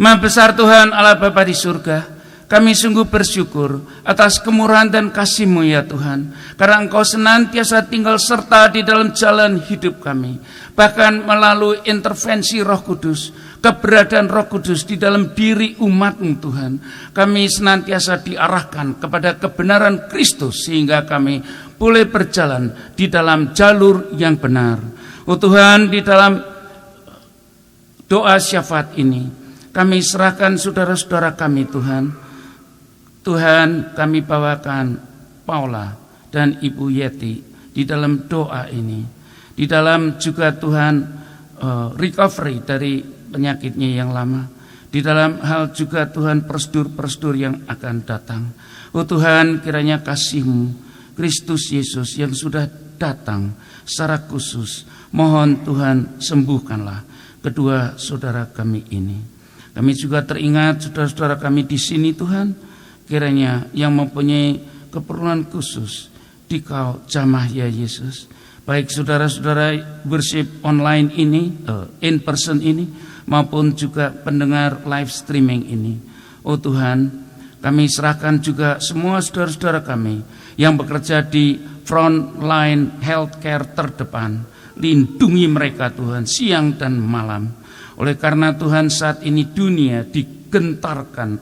Maha besar Tuhan Allah Bapa di surga, kami sungguh bersyukur atas kemurahan dan kasih-Mu ya Tuhan, karena Engkau senantiasa tinggal serta di dalam jalan hidup kami. Bahkan melalui intervensi Roh Kudus, keberadaan Roh Kudus di dalam diri umat-Mu Tuhan, kami senantiasa diarahkan kepada kebenaran Kristus sehingga kami boleh berjalan di dalam jalur yang benar. Oh Tuhan, di dalam doa syafaat ini kami serahkan saudara-saudara kami Tuhan. Tuhan, kami bawakan Paula dan Ibu Yeti di dalam doa ini. Di dalam juga Tuhan recovery dari penyakitnya yang lama. Di dalam hal juga Tuhan prosedur-prosedur yang akan datang. Oh Tuhan, kiranya kasih-Mu Kristus Yesus yang sudah datang secara khusus, mohon Tuhan sembuhkanlah kedua saudara kami ini. Kami juga teringat saudara-saudara kami di sini Tuhan, kiranya yang mempunyai keperluan khusus di Kau jamah ya Yesus, baik saudara-saudara worship online ini, in person ini, maupun juga pendengar live streaming ini. Oh Tuhan, kami serahkan juga semua saudara-saudara kami yang bekerja di frontline healthcare terdepan. Lindungi mereka Tuhan siang dan malam. Oleh karena Tuhan saat ini dunia digetarkan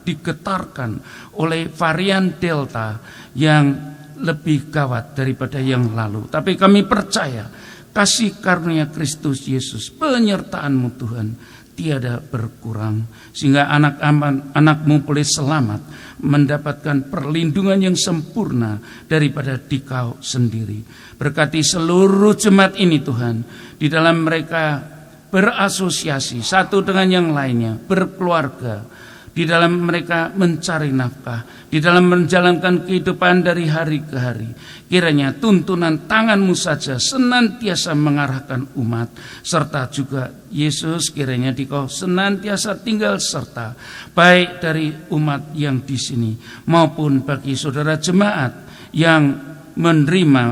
oleh varian Delta yang lebih gawat daripada yang lalu. Tapi kami percaya kasih karunia Kristus Yesus, penyertaan-Mu Tuhan tiada berkurang, sehingga anak-anak-Mu boleh selamat, mendapatkan perlindungan yang sempurna daripada di Kau sendiri. Berkati seluruh jemaat ini Tuhan, di dalam mereka berasosiasi satu dengan yang lainnya, berkeluarga, di dalam mereka mencari nafkah, di dalam menjalankan kehidupan dari hari ke hari. Kiranya tuntunan tangan-Mu saja senantiasa mengarahkan umat, serta juga Yesus kiranya Dikau senantiasa tinggal serta, baik dari umat yang di sini maupun bagi saudara jemaat yang menerima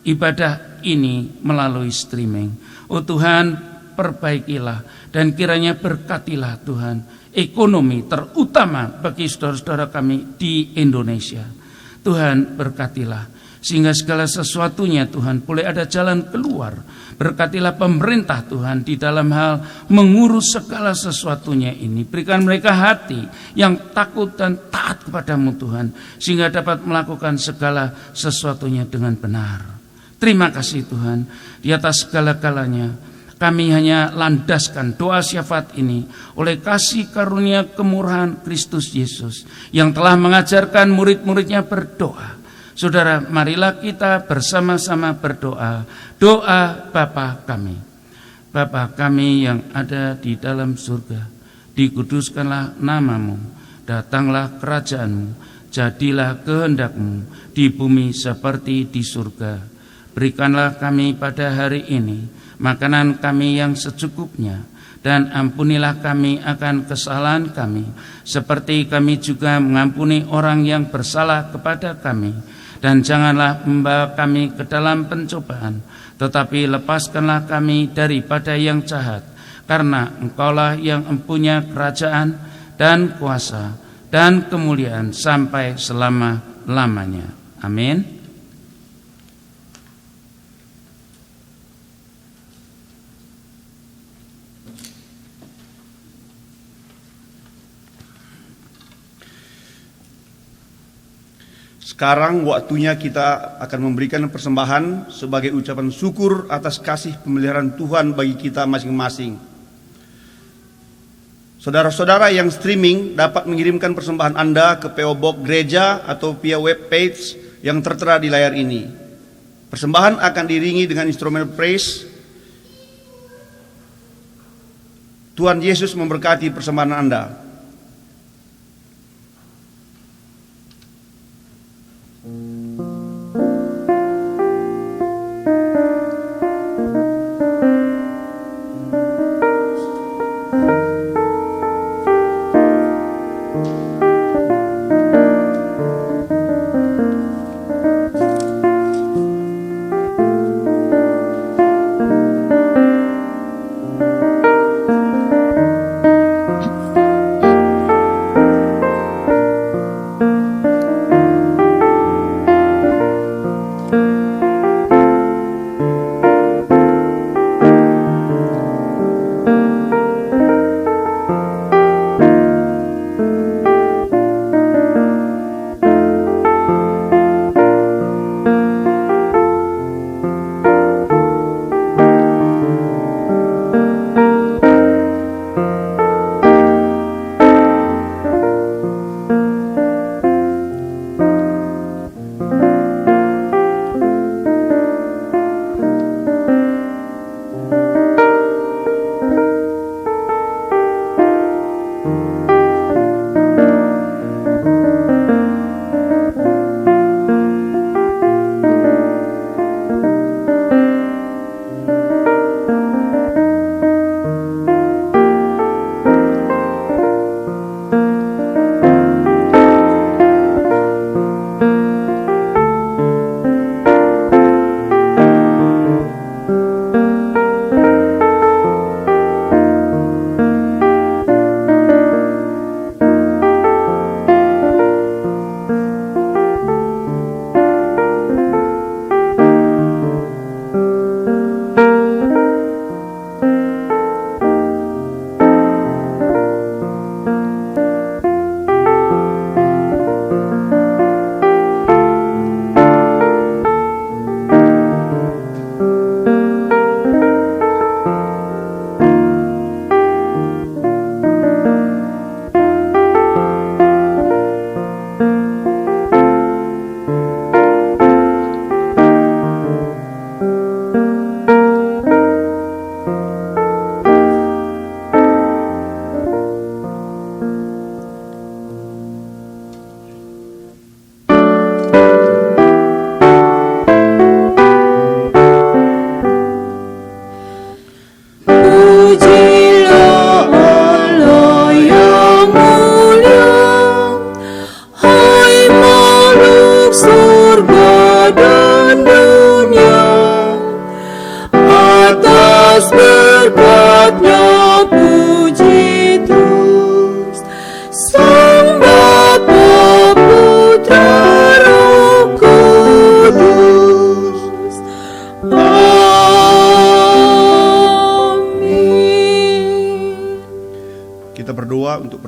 ibadah ini melalui streaming. Oh Tuhan, perbaikilah dan kiranya berkatilah Tuhan ekonomi terutama bagi saudara-saudara kami di Indonesia. Tuhan berkatilah sehingga segala sesuatunya Tuhan boleh ada jalan keluar. Berkatilah pemerintah Tuhan di dalam hal mengurus segala sesuatunya ini. Berikan mereka hati yang takut dan taat kepadamu Tuhan, sehingga dapat melakukan segala sesuatunya dengan benar. Terima kasih Tuhan, di atas segala-galanya kami hanya landaskan doa syafaat ini oleh kasih karunia kemurahan Kristus Yesus yang telah mengajarkan murid-muridnya berdoa. Saudara, marilah kita bersama-sama berdoa. Doa Bapa kami. Bapa kami yang ada di dalam surga, dikuduskanlah namamu, datanglah kerajaanmu, jadilah kehendakmu di bumi seperti di surga. Berikanlah kami pada hari ini makanan kami yang secukupnya, dan ampunilah kami akan kesalahan kami, seperti kami juga mengampuni orang yang bersalah kepada kami. Dan janganlah membawa kami ke dalam pencobaan, tetapi lepaskanlah kami daripada yang jahat. Karena Engkaulah yang mempunyai kerajaan dan kuasa dan kemuliaan sampai selama-lamanya. Amin. Sekarang waktunya kita akan memberikan persembahan sebagai ucapan syukur atas kasih pemeliharaan Tuhan bagi kita masing-masing. Saudara-saudara yang streaming dapat mengirimkan persembahan Anda ke PO Box Gereja atau via web page yang tertera di layar ini. Persembahan akan diiringi dengan instrumen praise. Tuhan Yesus memberkati persembahan Anda.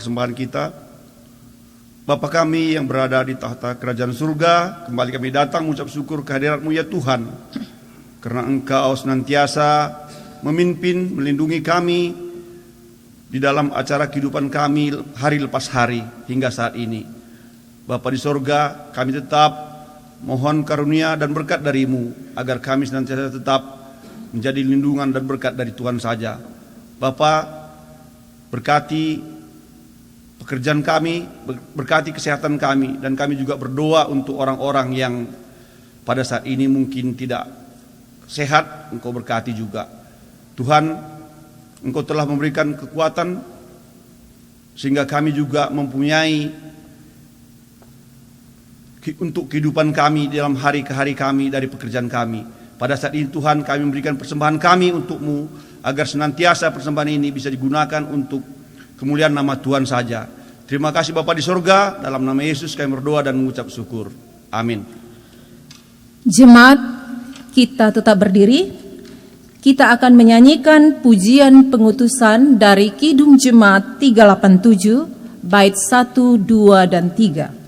persembahan kita. Bapa kami yang berada di tahta kerajaan surga, kembali kami datang mengucap syukur kehadirat-Mu ya Tuhan, karena Engkau senantiasa memimpin, melindungi kami di dalam acara kehidupan kami hari lepas hari hingga saat ini. Bapa di sorga, kami tetap mohon karunia dan berkat dari-Mu, agar kami senantiasa tetap menjadi lindungan dan berkat dari Tuhan saja. Bapa, berkati pekerjaan kami, berkati kesehatan kami, dan kami juga berdoa untuk orang-orang yang pada saat ini mungkin tidak sehat. Engkau berkati juga. Tuhan, Engkau telah memberikan kekuatan sehingga kami juga mempunyai untuk kehidupan kami dalam hari ke hari kami dari pekerjaan kami. Pada saat ini Tuhan, kami memberikan persembahan kami untuk-Mu, agar senantiasa persembahan ini bisa digunakan untuk kemuliaan nama Tuhan saja. Terima kasih Bapa di sorga, dalam nama Yesus kami berdoa dan mengucap syukur. Amin. Jemaat, kita tetap berdiri. Kita akan menyanyikan pujian pengutusan dari Kidung Jemaat 387, bait 1, 2, dan 3.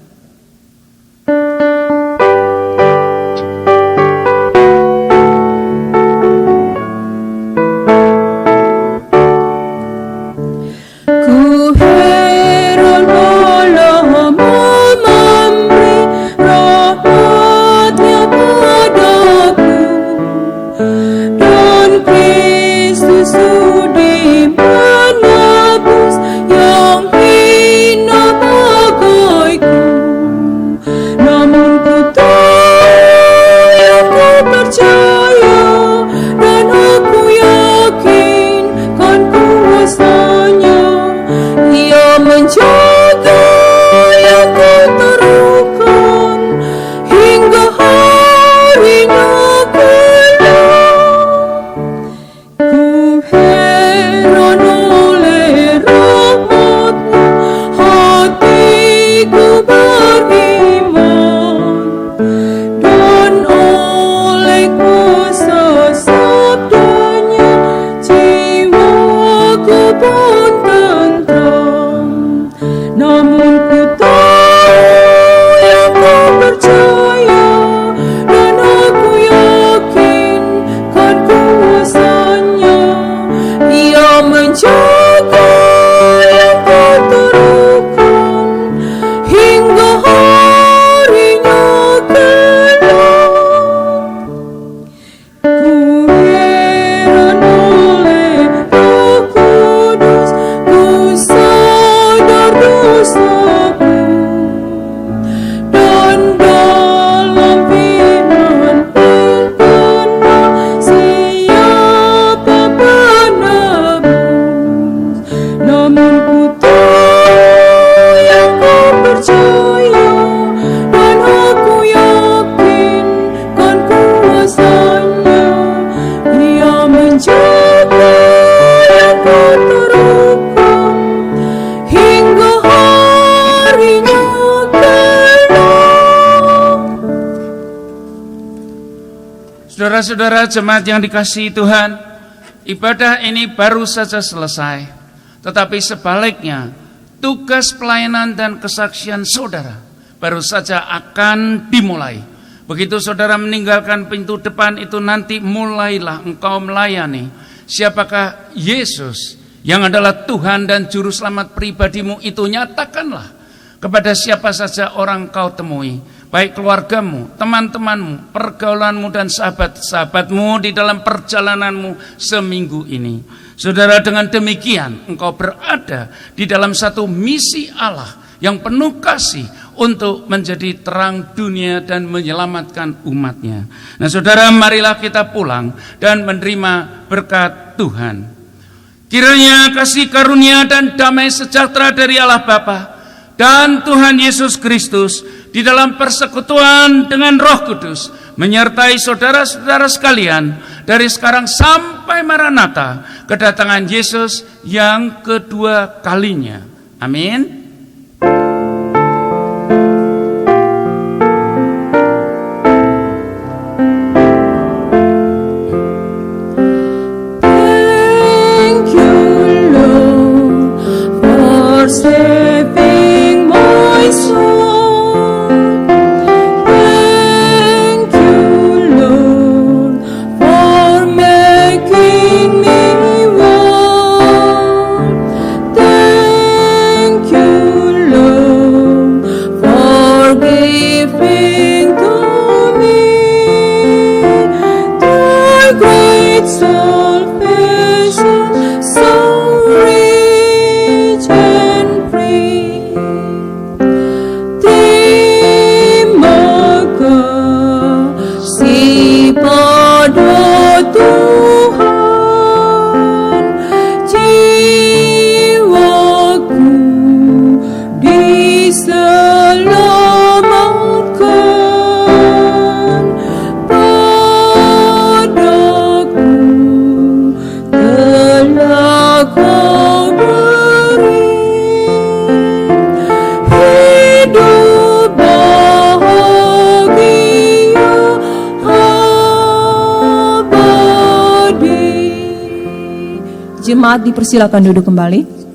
Saudara-saudara jemaat yang dikasihi Tuhan, ibadah ini baru saja selesai. Tetapi sebaliknya, tugas pelayanan dan kesaksian saudara baru saja akan dimulai. Begitu saudara meninggalkan pintu depan itu, nanti mulailah engkau melayani. Siapakah Yesus yang adalah Tuhan dan Juru Selamat pribadimu itu, nyatakanlah kepada siapa saja orang kau temui, baik keluargamu, teman-temanmu, pergaulanmu, dan sahabat-sahabatmu di dalam perjalananmu seminggu ini. Saudara, dengan demikian engkau berada di dalam satu misi Allah yang penuh kasih untuk menjadi terang dunia dan menyelamatkan umatnya. Nah saudara, marilah kita pulang dan menerima berkat Tuhan. Kiranya kasih karunia dan damai sejahtera dari Allah Bapa dan Tuhan Yesus Kristus di dalam persekutuan dengan Roh Kudus menyertai saudara-saudara sekalian dari sekarang sampai Maranatha, kedatangan Yesus yang kedua kalinya. Amin. Thank you, Lord, for saving giving to me thy great salvation, so rich and free. Terima kasih pada Tuhan, jiwaku diselamatkan, padaku telah kau beri hidup bahagia abadi. Jemaat dipersilakan duduk kembali.